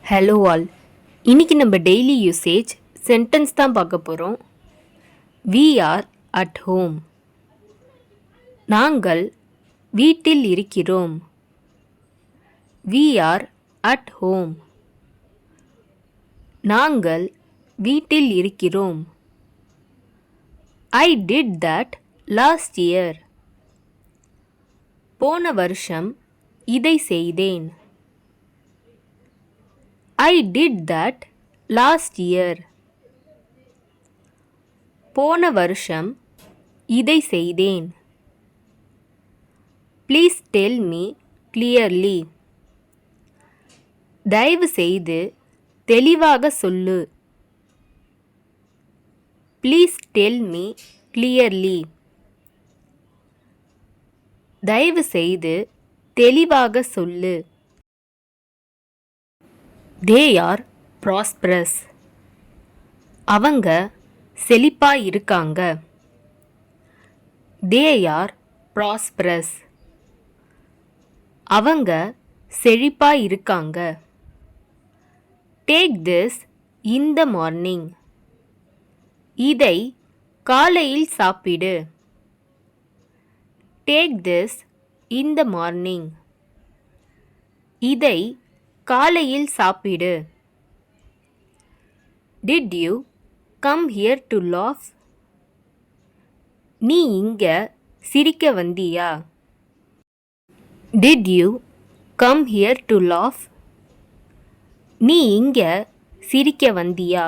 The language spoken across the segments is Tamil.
Hello all. இன்னைக்கு நம்ம டெய்லி யூசேஜ் சென்டென்ஸ் தான் பார்க்க போகிறோம். We are at home. நாங்கள் வீட்டில் இருக்கிறோம். We are at home. நாங்கள் வீட்டில் இருக்கிறோம். I did that last year. போன வருஷம் இதை செய்தேன். I did that last year. போன வருஷம் இதை செய்தேன். Please tell me clearly. தயவு செய்து தெளிவாக சொல்லு. Please tell me clearly. தயவு செய்து தெளிவாக சொல்லு. They are prosperous. அவங்க செழிப்பா இருக்காங்க. They are prosperous. அவங்க செழிப்பா இருக்காங்க. Take this in the morning. இதை காலையில் சாப்பிடு. Take this in the morning. இதை காலையில் சாப்பிடு. Did you come here to laugh? நீ இங்க சிரிக்க வந்தியா? Did you come here to laugh? நீ இங்க சிரிக்க வந்தியா?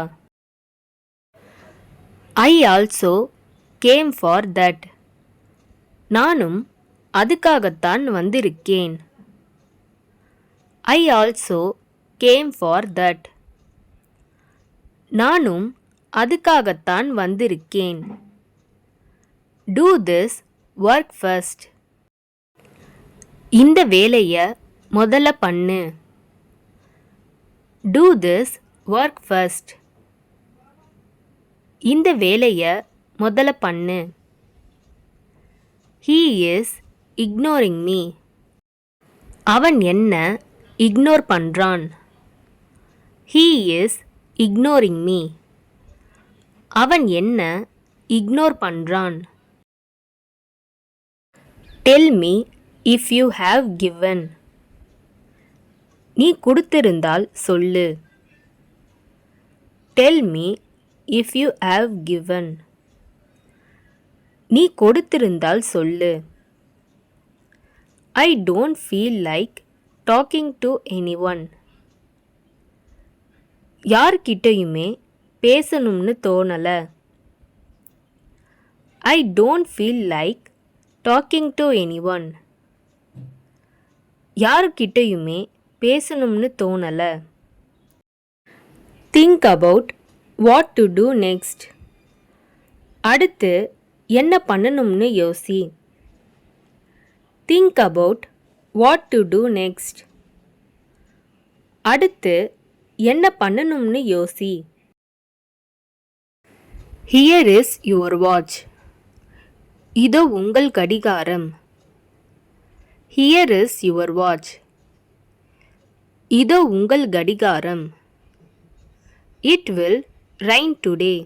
I also came for that. நானும் அதுக்காகத்தான் வந்திருக்கேன். I also came for that. நானும் அதுக்காகத்தான் வந்திருக்கேன். Do this work first. இந்த வேலையை முதல்ல பண்ணு. Do this work first. இந்த வேலையை முதல்ல பண்ணு. He is ignoring me. அவன் என்ன இக்னோர் பண்றான். He is ignoring me. அவன் என்ன இக்னோர் பண்றான். Tell me if you have given. நீ கொடுத்திருந்தால் சொல்லு. Tell me if you have given. நீ கொடுத்திருந்தால் சொல்லு. I don't feel like talking to anyone. யார்கிட்டயுமே பேசணும்னு தோணல. I don't feel like talking to anyone. யார்கிட்டயுமே பேசணும்னு தோணல. Think about what to do next. அடுத்து என்ன பண்ணணும்னு யோசி. Think about what to do next. அடுத்து என்ன பண்ணணும்னு யோசி. Here is your watch. இதோ உங்கள் கடிகாரம். Here is your watch. இதோ உங்கள் கடிகாரம். It will rain today.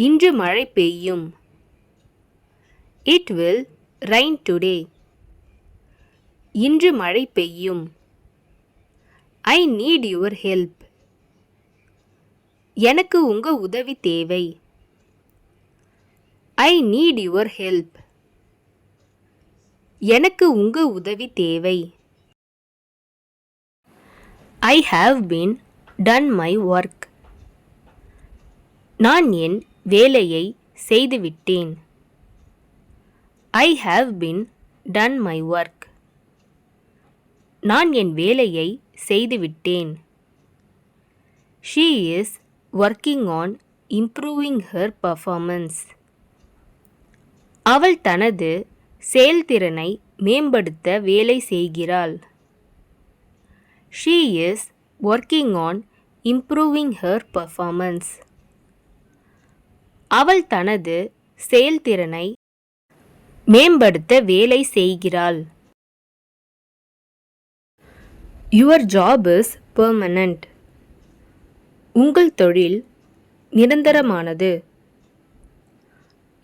இன்று மழை பெய்யும். It will rain today. இன்று மழை பெய்யும். I need your help. எனக்கு உங்க உதவி தேவை. I need your help. எனக்கு உங்க உதவி தேவை. I have been done my work. நான் என் வேலையை செய்துவிட்டேன். I have been done my work. நான் என் வேலையை செய்துவிட்டேன். She is working on improving her performance. அவள் தனது செயல்திறனை மேம்படுத்த வேலை செய்கிறாள். She is working on improving her performance. அவள் தனது செயல்திறனை மேம்படுத்த வேலை செய்கிறாள். Your job is permanent. உங்கள் தொழில் நிரந்தரமானது.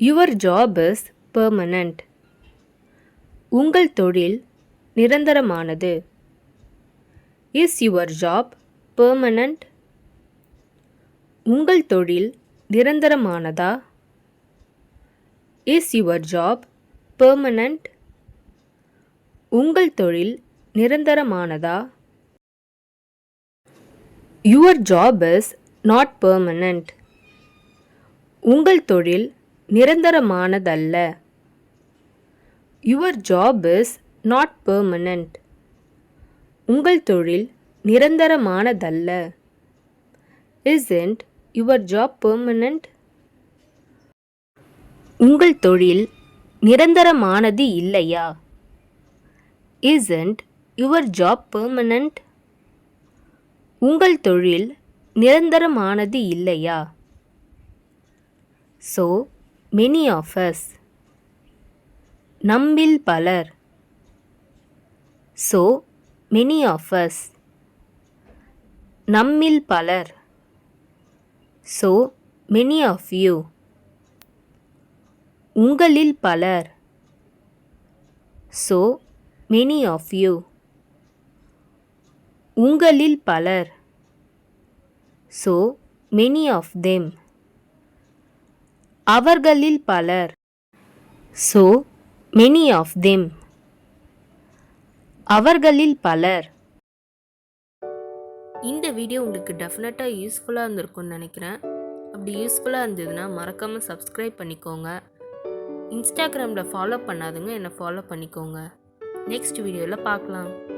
Your job is permanent. உங்கள் தொழில் நிரந்தரமானது. Is your job permanent? உங்கள் தொழில் நிரந்தரமானதா? Is your job permanent? உங்கள் தொழில் நிரந்தரமானதா? Your job is not permanent. உங்கள் தொழில் நிரந்தரமானதல்ல. Your job is not permanent. உங்கள் தொழில் நிரந்தரமானதல்ல. Isn't your job permanent? உங்கள் தொழில் நிரந்தரமானது இல்லையா? Isn't your job permanent? உங்கள் தொழில் நிரந்தரமானது இல்லையா? So many of us. நம்மில் பலர். So many of us. நம்மில் பலர். So many of you. உங்களில் பலர். So many of you. உங்களில் பலர். So many of them. அவர்களில் பலர். So many of them. அவர்களில் பலர். இந்த வீடியோ உங்களுக்கு டெஃபினட்டாக யூஸ்ஃபுல்லாக இருந்திருக்கும்னு நினைக்கிறேன். அப்படி யூஸ்ஃபுல்லாக இருந்ததுன்னா மறக்காமல் சப்ஸ்கிரைப் பண்ணிக்கோங்க. இன்ஸ்டாகிராமில் ஃபாலோ பண்ணாதுங்க, என்னை ஃபாலோ பண்ணிக்கோங்க. நெக்ஸ்ட் வீடியோவில் பார்க்கலாம்.